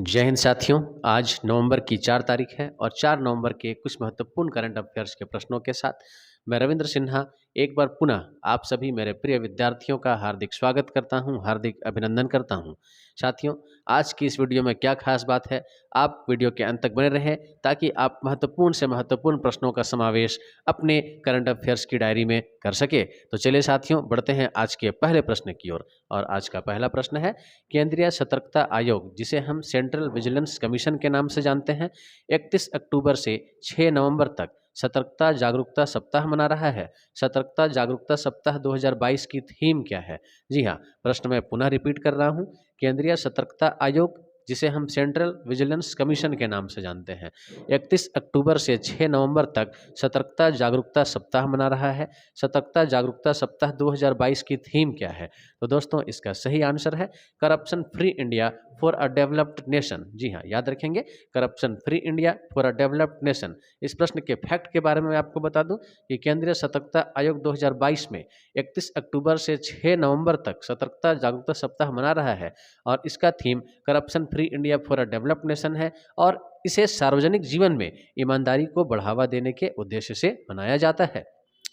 जय हिंद साथियों। आज नवंबर की 4 तारीख है और 4 नवंबर के कुछ महत्वपूर्ण करंट अफेयर्स के प्रश्नों के साथ मैं रविंद्र सिन्हा एक बार पुनः आप सभी मेरे प्रिय विद्यार्थियों का हार्दिक स्वागत करता हूं, हार्दिक अभिनंदन करता हूं। साथियों, आज की इस वीडियो में क्या खास बात है, आप वीडियो के अंत तक बने रहें ताकि आप महत्वपूर्ण से महत्वपूर्ण प्रश्नों का समावेश अपने करंट अफेयर्स की डायरी में कर सके। तो चलिए साथियों, बढ़ते हैं आज के पहले प्रश्न की ओर। और आज का पहला प्रश्न है, केंद्रीय सतर्कता आयोग जिसे हम सेंट्रल विजिलेंस कमीशन के नाम से जानते हैं, 31 अक्टूबर से 6 नवंबर तक सतर्कता जागरूकता सप्ताह मना रहा है। सतर्कता जागरूकता सप्ताह 2022 की थीम क्या है? जी हाँ, प्रश्न मैं पुनः रिपीट कर रहा हूँ। केंद्रीय सतर्कता आयोग जिसे हम सेंट्रल विजिलेंस कमीशन के नाम से जानते हैं, 31 अक्टूबर से 6 नवंबर तक सतर्कता जागरूकता सप्ताह मना रहा है। सतर्कता जागरूकता सप्ताह 2022 की थीम क्या है? तो दोस्तों, इसका सही आंसर है corruption free India for a developed nation. जी हाँ, याद रखेंगे, corruption free India for a developed nation. इस प्रश्न के फैक्ट के बारे में मैं आपको बता दूं कि केंद्रीय सतर्कता आयोग 2022 में 31 अक्टूबर से 6 नवंबर तक सतर्कता जागरूकता सप्ताह मना रहा है और इसका theme corruption free India for a developed nation है और इसे सार्वजनिक जीवन में ईमानदारी को बढ़ावा देने के उद्देश्य से मनाया जाता है।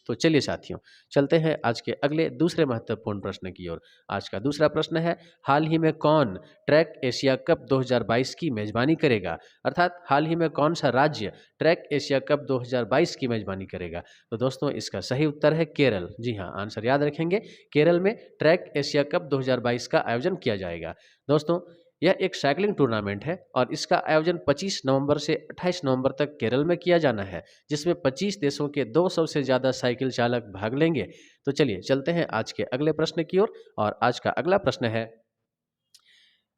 तो चलिए साथियों, चलते हैं आज के अगले दूसरे महत्वपूर्ण प्रश्न की ओर। आज का दूसरा प्रश्न है, हाल ही में कौन ट्रैक एशिया कप 2022 की मेजबानी करेगा? अर्थात हाल ही में कौन सा राज्य ट्रैक एशिया कप 2022 की मेजबानी करेगा? तो दोस्तों, इसका सही उत्तर है केरल। जी हाँ, आंसर याद रखेंगे, केरल में ट्रैक एशिया कप 2022 का आयोजन किया जाएगा। दोस्तों, यह एक साइकिलिंग टूर्नामेंट है और इसका आयोजन 25 नवंबर से 28 नवंबर तक केरल में किया जाना है, जिसमें 25 देशों के 200 से ज़्यादा साइकिल चालक भाग लेंगे। तो चलिए चलते हैं आज के अगले प्रश्न की ओर। और आज का अगला प्रश्न है,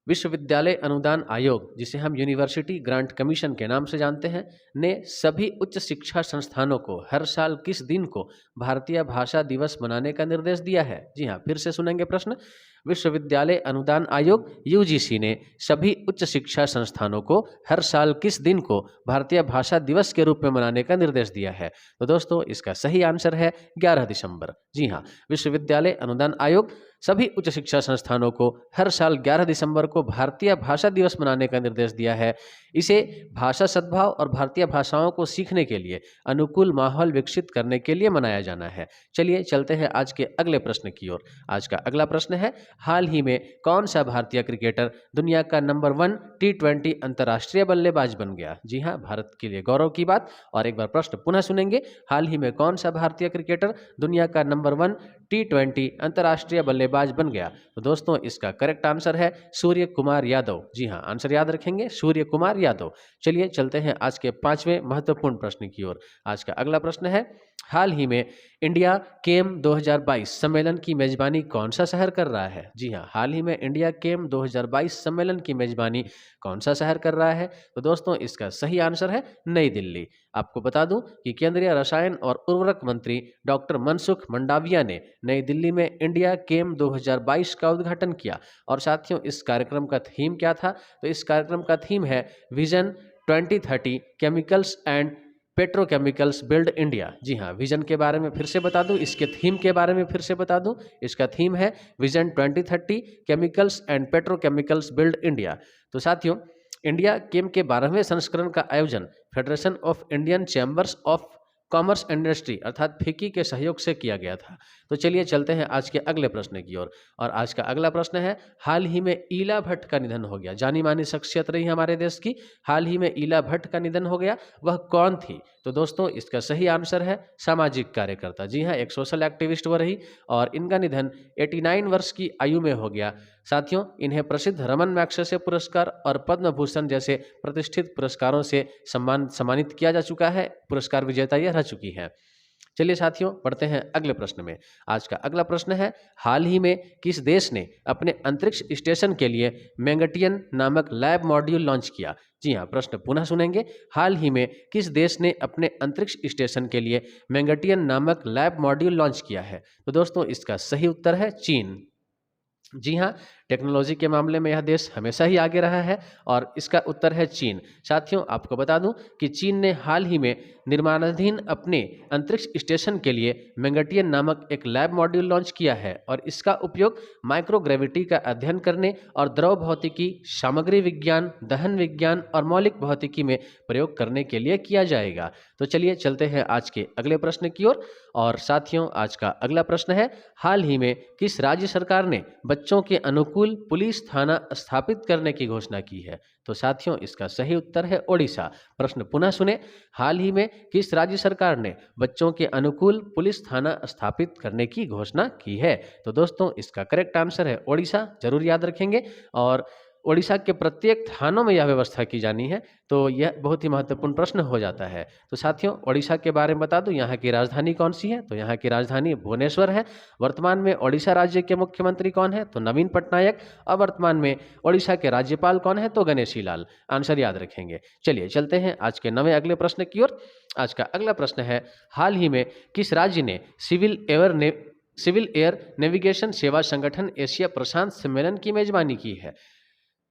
विश्वविद्यालय अनुदान आयोग जिसे हम यूनिवर्सिटी ग्रांट कमीशन के नाम से जानते हैं, ने सभी उच्च शिक्षा संस्थानों को हर साल किस दिन को भारतीय भाषा दिवस मनाने का निर्देश दिया है? जी हाँ, फिर से सुनेंगे प्रश्न। विश्वविद्यालय अनुदान आयोग यूजीसी ने सभी उच्च शिक्षा संस्थानों को हर साल किस दिन को भारतीय भाषा दिवस के रूप में मनाने का निर्देश दिया है? तो दोस्तों, इसका सही आंसर है 11 दिसंबर। जी हाँ, विश्वविद्यालय अनुदान आयोग सभी उच्च शिक्षा संस्थानों को हर साल 11 दिसंबर को भारतीय भाषा दिवस मनाने का निर्देश दिया है। इसे भाषा सद्भाव और भारतीय भाषाओं को सीखने के लिए अनुकूल माहौल विकसित करने के लिए मनाया जाना है। चलिए चलते हैं आज के अगले प्रश्न की ओर। आज का अगला प्रश्न है, हाल ही में कौन सा भारतीय क्रिकेटर दुनिया का नंबर 1 T20 अंतर्राष्ट्रीय बल्लेबाज बन गया? जी हाँ, भारत के लिए गौरव की बात। और एक बार प्रश्न पुनः सुनेंगे, हाल ही में कौन सा भारतीय क्रिकेटर दुनिया का नंबर 1 T20 अंतर्राष्ट्रीय बल्लेबाज बन गया? तो दोस्तों, इसका करेक्ट आंसर है सूर्य कुमार यादव। जी हाँ, आंसर याद रखेंगे, सूर्य कुमार यादव। चलिए चलते हैं आज के 5वें महत्वपूर्ण प्रश्न की ओर। आज का अगला प्रश्न है, हाल ही में इंडिया केम 2022 सम्मेलन की मेजबानी कौन सा शहर कर रहा है? जी हाँ, हाल ही में इंडिया केम 2022 सम्मेलन की मेजबानी कौन सा शहर कर रहा है? तो दोस्तों, इसका सही आंसर है नई दिल्ली। आपको बता दूं कि केंद्रीय रसायन और उर्वरक मंत्री डॉक्टर मनसुख मंडाविया ने नई दिल्ली में इंडिया केम 2022 का उद्घाटन किया। और साथियों, इस कार्यक्रम का थीम क्या था? तो इस कार्यक्रम का थीम है vision 2030 chemicals and petrochemicals build India. जी हाँ, विजन के बारे में फिर से बता दूं, इसके थीम के बारे में फिर से बता दूं, इसका थीम है vision 2030 chemicals and petrochemicals build India. तो साथियों, इंडिया केम के 12वें संस्करण का आयोजन federation of Indian chambers of Commerce industry अर्थात फिक्की के सहयोग से किया गया था। तो चलिए चलते हैं आज के अगले प्रश्न की ओर। और आज का अगला प्रश्न है, हाल ही में ईला भट्ट का निधन हो गया। जानी मानी शख्सियत रही हमारे देश की, हाल ही में ईला भट्ट का निधन हो गया, वह कौन थी? तो दोस्तों, इसका सही आंसर है सामाजिक कार्यकर्ता। जी हाँ, एक सोशल एक्टिविस्ट वो रही और इनका निधन 89 वर्ष की आयु में हो गया। साथियों, इन्हें प्रसिद्ध रमन मैग्सेसे पुरस्कार और पद्म भूषण जैसे प्रतिष्ठित पुरस्कारों से सम्मानित किया जा चुका है। पुरस्कार विजेता यह रह चुकी है। चलिए साथियों, पढ़ते हैं अगले प्रश्न में। आज का अगला प्रश्न है, हाल ही में किस देश ने अपने अंतरिक्ष स्टेशन के लिए मैंगटियन नामक लैब मॉड्यूल लॉन्च किया? जी हाँ, प्रश्न पुनः सुनेंगे, हाल ही में किस देश ने अपने अंतरिक्ष स्टेशन के लिए मैंगटियन नामक लैब मॉड्यूल लॉन्च किया है? तो दोस्तों, इसका सही उत्तर है चीन। जी हाँ, टेक्नोलॉजी के मामले में यह देश हमेशा ही आगे रहा है और इसका उत्तर है चीन। साथियों, आपको बता दूं कि चीन ने हाल ही में निर्माणाधीन अपने अंतरिक्ष स्टेशन के लिए मेंगटियन नामक एक लैब मॉड्यूल लॉन्च किया है और इसका उपयोग माइक्रोग्रेविटी का अध्ययन करने और द्रव भौतिकी, सामग्री विज्ञान, दहन विज्ञान और मौलिक भौतिकी में प्रयोग करने के लिए किया जाएगा। तो चलिए चलते हैं आज के अगले प्रश्न की ओर। और साथियों, आज का अगला प्रश्न है, हाल ही में किस राज्य सरकार ने बच्चों के अनुकूल पुलिस थाना स्थापित करने की घोषणा की है? तो साथियों, इसका सही उत्तर है ओडिशा। प्रश्न पुनः सुने, हाल ही में किस राज्य सरकार ने बच्चों के अनुकूल पुलिस थाना स्थापित करने की घोषणा की है? तो दोस्तों, इसका करेक्ट आंसर है ओडिशा। जरूर याद रखेंगे और ओडिशा के प्रत्येक थानों में यह व्यवस्था की जानी है। तो यह बहुत ही महत्वपूर्ण प्रश्न हो जाता है। तो साथियों, ओडिशा के बारे में बता दूं, यहाँ की राजधानी कौन सी है? तो यहाँ की राजधानी भुवनेश्वर है। वर्तमान में ओडिशा राज्य के मुख्यमंत्री कौन है? तो नवीन पटनायक। और वर्तमान में ओडिशा के राज्यपाल कौन है? तो गणेशी लाल। आंसर याद रखेंगे। चलिए चलते हैं आज के नवे अगले प्रश्न की ओर। आज का अगला प्रश्न है, हाल ही में किस राज्य ने सिविल एयर नेविगेशन सेवा संगठन एशिया प्रशांत सम्मेलन की मेजबानी की है?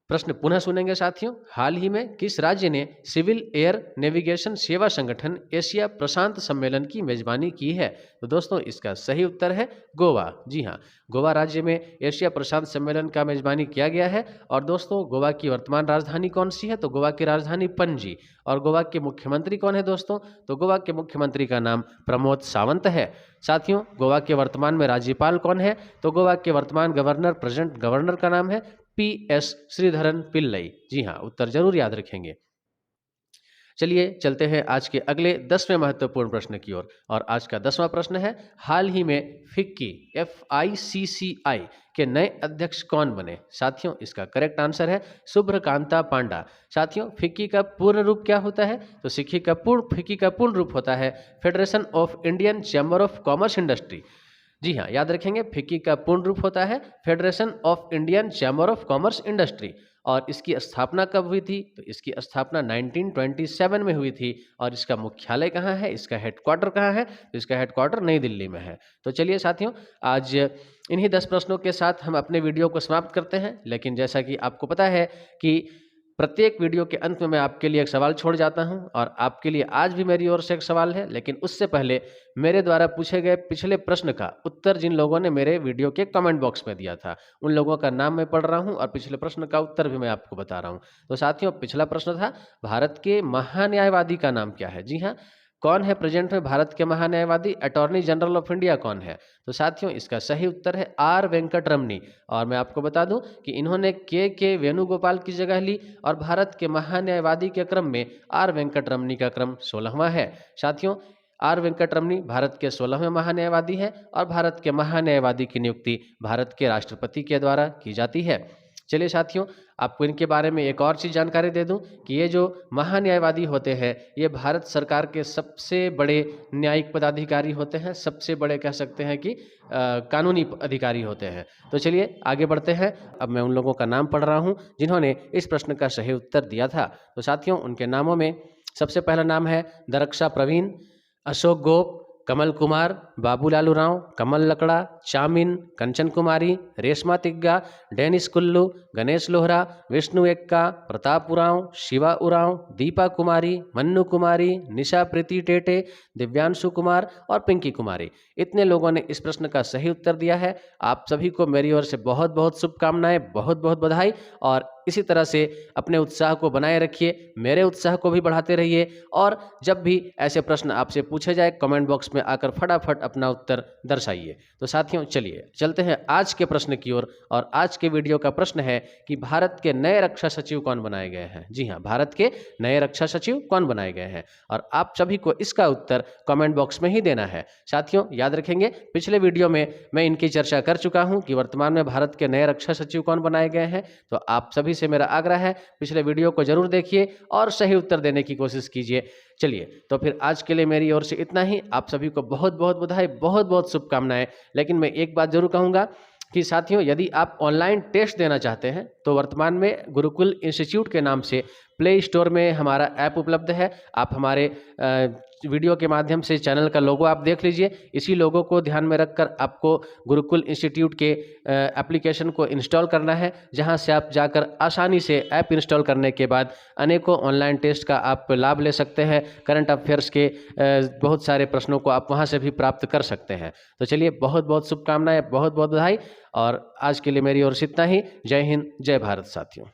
प्रश्न पुनः सुनेंगे साथियों, हाल ही में किस राज्य ने सिविल एयर नेविगेशन सेवा संगठन एशिया प्रशांत सम्मेलन की मेजबानी की है? तो दोस्तों, इसका सही उत्तर है गोवा। जी हाँ, गोवा राज्य में एशिया प्रशांत सम्मेलन का मेजबानी किया गया है। और दोस्तों, गोवा की वर्तमान राजधानी कौन सी है? तो गोवा की राजधानी पणजी। और गोवा के मुख्यमंत्री कौन है दोस्तों? तो गोवा के मुख्यमंत्री का नाम प्रमोद सावंत है। साथियों, गोवा के वर्तमान में राज्यपाल कौन है? तो गोवा के वर्तमान गवर्नर, प्रेजेंट गवर्नर का नाम है PS श्रीधरन पिल्लई। जी हाँ, उत्तर जरूर याद रखेंगे। चलिए चलते हैं आज के अगले 10वें महत्वपूर्ण प्रश्न की ओर। और आज का 10वां प्रश्न है, हाल ही में फिक्की FICCI के नए अध्यक्ष कौन बने? साथियों, इसका करेक्ट आंसर है शुभ्रकांता पांडा। साथियों, फिक्की का पूर्ण रूप क्या होता है? तो फिक्की का पूर्ण रूप होता है Federation of Indian Chamber of Commerce Industry. जी हाँ, याद रखेंगे, फिक्की का पूर्ण रूप होता है Federation of Indian Chamber of Commerce Industry. और इसकी स्थापना कब हुई थी? तो इसकी स्थापना 1927 में हुई थी। और इसका मुख्यालय कहाँ है? इसका हेडक्वार्टर कहाँ है? तो इसका हेडक्वार्टर नई दिल्ली में है। तो चलिए साथियों, आज इन्हीं 10 प्रश्नों के साथ हम अपने वीडियो को समाप्त करते हैं। लेकिन जैसा कि आपको पता है कि प्रत्येक वीडियो के अंत में मैं आपके लिए एक सवाल छोड़ जाता हूं, और आपके लिए आज भी मेरी ओर से एक सवाल है। लेकिन उससे पहले मेरे द्वारा पूछे गए पिछले प्रश्न का उत्तर जिन लोगों ने मेरे वीडियो के कमेंट बॉक्स में दिया था, उन लोगों का नाम मैं पढ़ रहा हूं और पिछले प्रश्न का उत्तर भी मैं आपको बता रहा हूं। तो साथियों, पिछला प्रश्न था, भारत के महान्यायवादी का नाम क्या है? जी हाँ, कौन है प्रेजेंट में भारत के महान्यायवादी? अटॉर्नी जनरल ऑफ इंडिया कौन है? तो साथियों, इसका सही उत्तर है R वेंकट रमनी। और मैं आपको बता दूं कि इन्होंने के वेणुगोपाल की जगह ली और भारत के महान्यायवादी के क्रम में R वेंकट रमनी का क्रम 16वां है। साथियों, R वेंकट रमनी भारत के 16वें महान्यायवादी हैं और भारत के महान्यायवादी की नियुक्ति भारत के राष्ट्रपति के द्वारा की जाती है। चलिए साथियों, आपको इनके बारे में एक और चीज़ जानकारी दे दूं कि ये जो महान्यायवादी होते हैं, ये भारत सरकार के सबसे बड़े न्यायिक पदाधिकारी होते हैं, सबसे बड़े कह सकते हैं कि कानूनी अधिकारी होते हैं। तो चलिए आगे बढ़ते हैं। अब मैं उन लोगों का नाम पढ़ रहा हूं जिन्होंने इस प्रश्न का सही उत्तर दिया था। तो साथियों, उनके नामों में सबसे पहला नाम है दरक्षा प्रवीण, अशोक गोप, कमल कुमार, बाबूलाल उरांव, कमल लकड़ा, चामिन, कंचन कुमारी, रेशमा तिग्गा, डेनिस कुल्लू, गणेश लोहरा, विष्णु एक्का, प्रताप उरांव, शिवा उरांव, दीपा कुमारी, मन्नू कुमारी, निशा प्रीति टेटे, दिव्यांशु कुमार और पिंकी कुमारी। इतने लोगों ने इस प्रश्न का सही उत्तर दिया है। आप सभी को मेरी ओर से बहुत बहुत शुभकामनाएं, बहुत बहुत बधाई। और इसी तरह से अपने उत्साह को बनाए रखिए, मेरे उत्साह को भी बढ़ाते रहिए। और जब भी ऐसे प्रश्न आपसे पूछे जाए, कमेंट बॉक्स में आकर फटाफट अपना उत्तर दर्शाइए। तो साथियों, चलिए चलते हैं आज के प्रश्न की ओर। और आज के वीडियो का प्रश्न है कि भारत के नए रक्षा सचिव कौन बनाए गए हैं? जी हाँ, भारत के नए रक्षा सचिव कौन बनाए गए हैं? और आप सभी को इसका उत्तर कमेंट बॉक्स में ही देना है। साथियों, याद रखेंगे, पिछले वीडियो में मैं इनकी चर्चा कर चुका हूं कि वर्तमान में भारत के नए रक्षा सचिव कौन बनाए गए हैं। तो आप सभी से मेरा आग्रह है, पिछले वीडियो को जरूर देखिए और सही उत्तर देने की कोशिश कीजिए। चलिए, तो फिर आज के लिए मेरी ओर से इतना ही। आप सभी को बहुत बहुत बधाई, बहुत बहुत शुभकामनाएं। लेकिन मैं एक बात जरूर कहूँगा कि साथियों, यदि आप ऑनलाइन टेस्ट देना चाहते हैं तो वर्तमान में गुरुकुल इंस्टीट्यूट के नाम से प्ले स्टोर में हमारा ऐप उपलब्ध है। आप हमारे वीडियो के माध्यम से चैनल का लोगो आप देख लीजिए। इसी लोगो को ध्यान में रखकर आपको गुरुकुल इंस्टीट्यूट के एप्लीकेशन को इंस्टॉल करना है, जहां से आप जाकर आसानी से ऐप इंस्टॉल करने के बाद अनेकों ऑनलाइन टेस्ट का आप लाभ ले सकते हैं। करंट अफेयर्स के बहुत सारे प्रश्नों को आप वहां से भी प्राप्त कर सकते हैं। तो चलिए, बहुत बहुत शुभकामनाएं, बहुत बहुत बधाई, और आज के लिए मेरी ओर से इतना ही। जय हिंद, जय भारत साथियों।